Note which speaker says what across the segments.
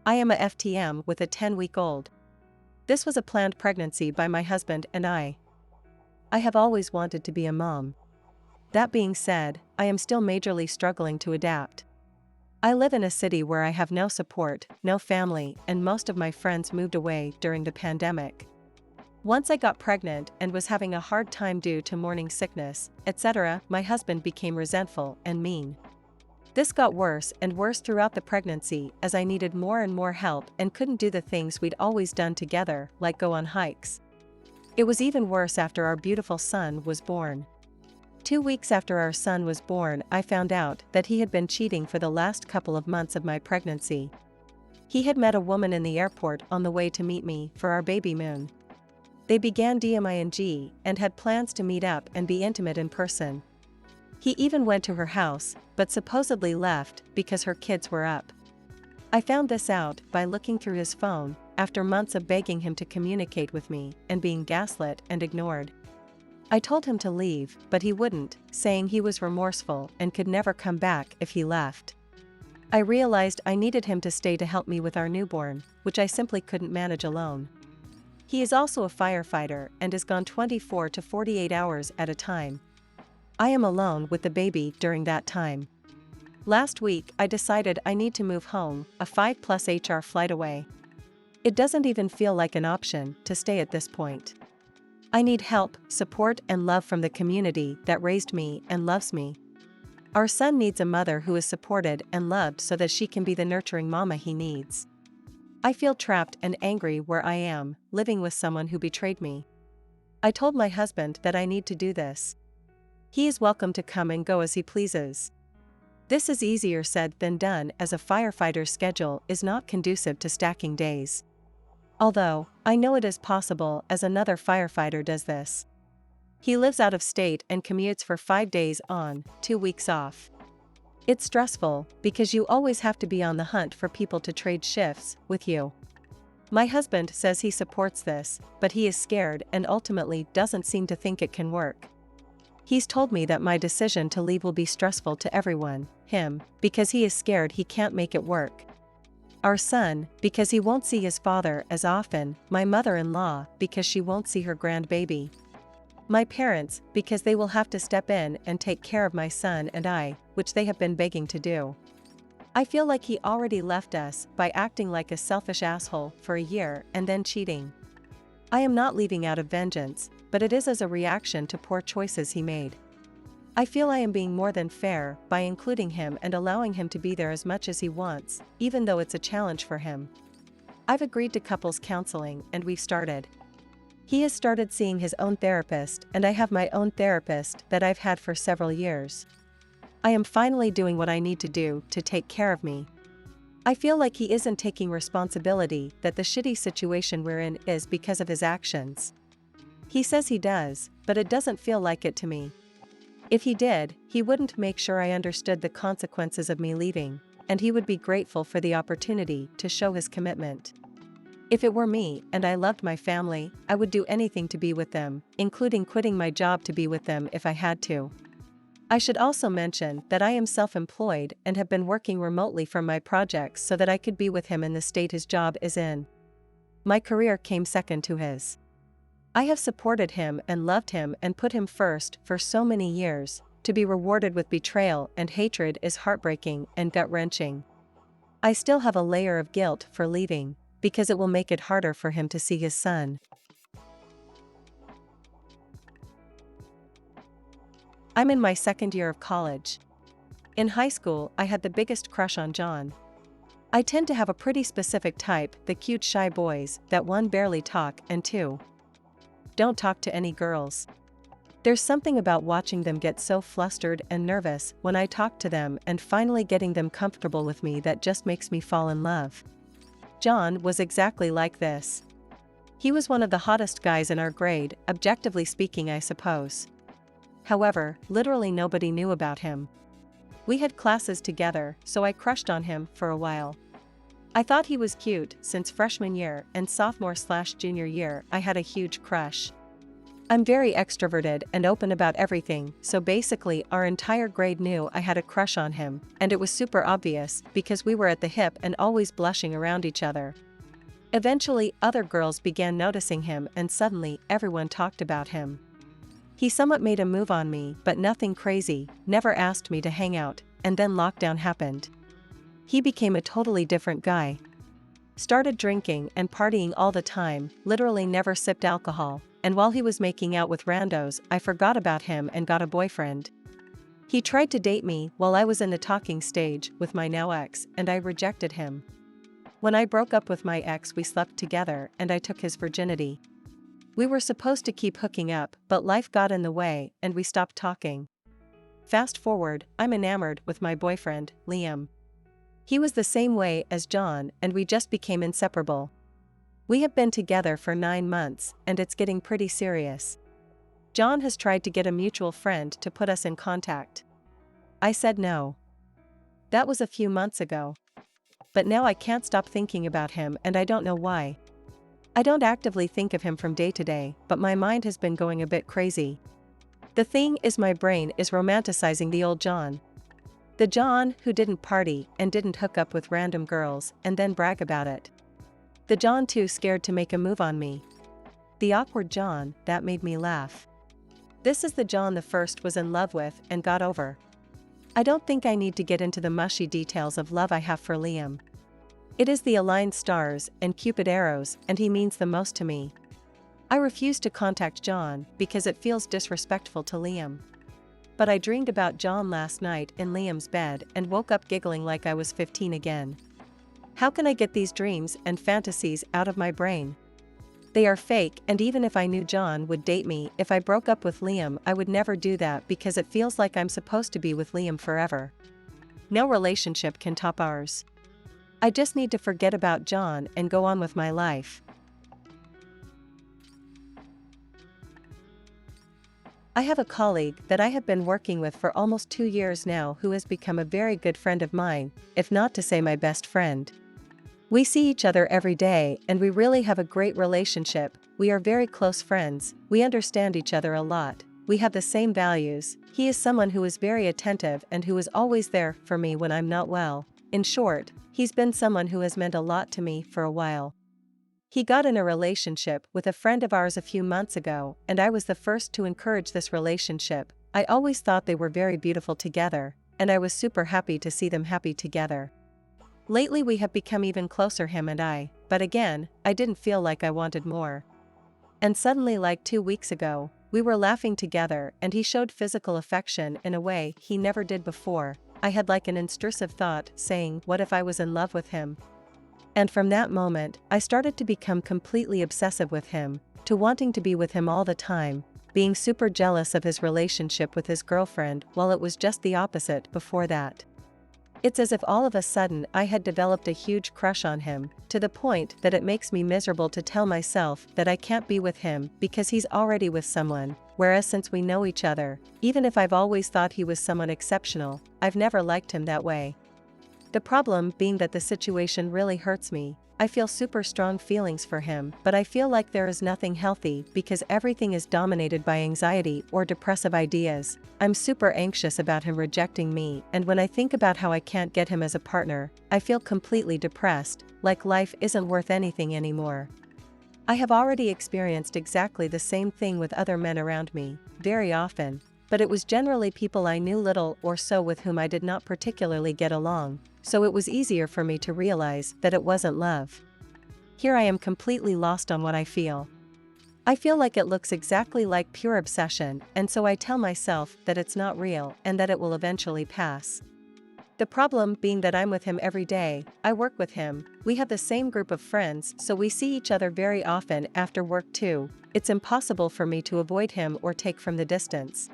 Speaker 1: I am a FTM with a 10-week-old. This was a planned pregnancy by my husband and I. I have always wanted to be a mom. That being said, I am still majorly struggling to adapt. I live in a city where I have no support, no family, and most of my friends moved away during the pandemic. Once I got pregnant and was having a hard time due to morning sickness, etc., my husband became resentful and mean. This got worse and worse throughout the pregnancy as I needed more and more help and couldn't do the things we'd always done together, like go on hikes. It was even worse after our beautiful son was born. 2 weeks after our son was born, I found out that he had been cheating for the last couple of months of my pregnancy. He had met a woman in the airport on the way to meet me for our baby moon. They began DMing and had plans to meet up and be intimate in person. He even went to her house, but supposedly left because her kids were up. I found this out by looking through his phone, after months of begging him to communicate with me and being gaslit and ignored. I told him to leave, but he wouldn't, saying he was remorseful and could never come back if he left. I realized I needed him to stay to help me with our newborn, which I simply couldn't manage alone. He is also a firefighter and is gone 24 to 48 hours at a time. I am alone with the baby during that time. Last week I decided I need to move home, a 5+ HR flight away. It doesn't even feel like an option to stay at this point. I need help, support and love from the community that raised me and loves me. Our son needs a mother who is supported and loved so that she can be the nurturing mama he needs. I feel trapped and angry where I am, living with someone who betrayed me. I told my husband that I need to do this. He is welcome to come and go as he pleases. This is easier said than done as a firefighter's schedule is not conducive to stacking days. Although, I know it is possible as another firefighter does this. He lives out of state and commutes for 5 days on, 2 weeks off. It's stressful because you always have to be on the hunt for people to trade shifts with you. My husband says he supports this, but he is scared and ultimately doesn't seem to think it can work. He's told me that my decision to leave will be stressful to everyone, him, because he is scared he can't make it work. Our son, because he won't see his father as often, my mother-in-law, because she won't see her grandbaby. My parents, because they will have to step in and take care of my son and I, which they have been begging to do. I feel like he already left us by acting like a selfish asshole for a year and then cheating. I am not leaving out of vengeance, but it is as a reaction to poor choices he made. I feel I am being more than fair by including him and allowing him to be there as much as he wants, even though it's a challenge for him. I've agreed to couples counseling and we've started. He has started seeing his own therapist and I have my own therapist that I've had for several years. I am finally doing what I need to do to take care of me. I feel like he isn't taking responsibility that the shitty situation we're in is because of his actions. He says he does, but it doesn't feel like it to me. If he did, he wouldn't make sure I understood the consequences of me leaving, and he would be grateful for the opportunity to show his commitment. If it were me and I loved my family, I would do anything to be with them, including quitting my job to be with them if I had to. I should also mention that I am self-employed and have been working remotely from my projects so that I could be with him in the state his job is in. My career came second to his. I have supported him and loved him and put him first for so many years. To be rewarded with betrayal and hatred is heartbreaking and gut-wrenching. I still have a layer of guilt for leaving, because it will make it harder for him to see his son. I'm in my second year of college. In high school, I had the biggest crush on John. I tend to have a pretty specific type, the cute shy boys that 1 barely talk and 2 don't talk to any girls. There's something about watching them get so flustered and nervous when I talk to them and finally getting them comfortable with me that just makes me fall in love. John was exactly like this. He was one of the hottest guys in our grade, objectively speaking, I suppose. However, literally nobody knew about him. We had classes together, so I crushed on him for a while. I thought he was cute since freshman year and sophomore/junior year I had a huge crush. I'm very extroverted and open about everything, so basically our entire grade knew I had a crush on him, and it was super obvious because we were at the hip and always blushing around each other. Eventually, other girls began noticing him and suddenly everyone talked about him. He somewhat made a move on me, but nothing crazy, never asked me to hang out, and then lockdown happened. He became a totally different guy. Started drinking and partying all the time, literally never sipped alcohol, and while he was making out with randos, I forgot about him and got a boyfriend. He tried to date me while I was in the talking stage with my now ex, and I rejected him. When I broke up with my ex, we slept together and I took his virginity. We were supposed to keep hooking up, but life got in the way and we stopped talking. Fast forward, I'm enamored with my boyfriend, Liam. He was the same way as John and we just became inseparable. We have been together for 9 months and it's getting pretty serious. John has tried to get a mutual friend to put us in contact. I said no. That was a few months ago. But now I can't stop thinking about him and I don't know why. I don't actively think of him from day to day, but my mind has been going a bit crazy. The thing is, my brain is romanticizing the old John. The John who didn't party and didn't hook up with random girls and then brag about it. The John too scared to make a move on me. The awkward John that made me laugh. This is the John the first was in love with and got over. I don't think I need to get into the mushy details of love I have for Liam. It is the aligned stars and Cupid arrows, and he means the most to me. I refuse to contact John because it feels disrespectful to Liam. But I dreamed about John last night in Liam's bed and woke up giggling like I was 15 again. How can I get these dreams and fantasies out of my brain? They are fake, and even if I knew John would date me if I broke up with Liam, I would never do that because it feels like I'm supposed to be with Liam forever. No relationship can top ours. I just need to forget about John and go on with my life. I have a colleague that I have been working with for almost 2 years now who has become a very good friend of mine, if not to say my best friend. We see each other every day and we really have a great relationship. We are very close friends, we understand each other a lot, we have the same values. He is someone who is very attentive and who is always there for me when I'm not well. In short, he's been someone who has meant a lot to me for a while. He got in a relationship with a friend of ours a few months ago, and I was the first to encourage this relationship. I always thought they were very beautiful together, and I was super happy to see them happy together. Lately we have become even closer, him and I, but again, I didn't feel like I wanted more. And suddenly, like 2 weeks ago, we were laughing together and he showed physical affection in a way he never did before. I had like an intrusive thought saying, what if I was in love with him? And from that moment, I started to become completely obsessive with him, to wanting to be with him all the time, being super jealous of his relationship with his girlfriend while it was just the opposite before that. It's as if all of a sudden I had developed a huge crush on him, to the point that it makes me miserable to tell myself that I can't be with him because he's already with someone, whereas since we know each other, even if I've always thought he was someone exceptional, I've never liked him that way. The problem being that the situation really hurts me. I feel super strong feelings for him, but I feel like there is nothing healthy because everything is dominated by anxiety or depressive ideas. I'm super anxious about him rejecting me, and when I think about how I can't get him as a partner, I feel completely depressed, like life isn't worth anything anymore. I have already experienced exactly the same thing with other men around me, very often, but it was generally people I knew little or so with whom I did not particularly get along, so it was easier for me to realize that it wasn't love. Here I am completely lost on what I feel. I feel like it looks exactly like pure obsession, and so I tell myself that it's not real and that it will eventually pass. The problem being that I'm with him every day, I work with him, we have the same group of friends, so we see each other very often after work too. It's impossible for me to avoid him or take from the distance.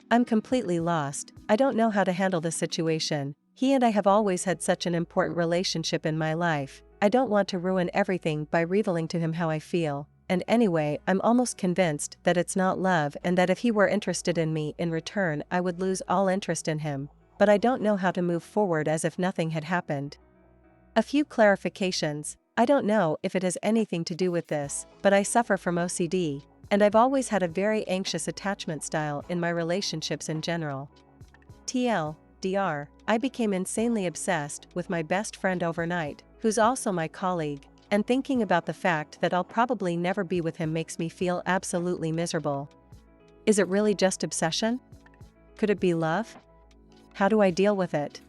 Speaker 1: I'm completely lost. I don't know how to handle the situation. He and I have always had such an important relationship in my life. I don't want to ruin everything by revealing to him how I feel. And anyway, I'm almost convinced that it's not love and that if he were interested in me in return, I would lose all interest in him. But I don't know how to move forward as if nothing had happened. A few clarifications. I don't know if it has anything to do with this, but I suffer from OCD. And I've always had a very anxious attachment style in my relationships in general. TLDR, I became insanely obsessed with my best friend overnight, who's also my colleague, and thinking about the fact that I'll probably never be with him makes me feel absolutely miserable. Is it really just obsession? Could it be love? How do I deal with it?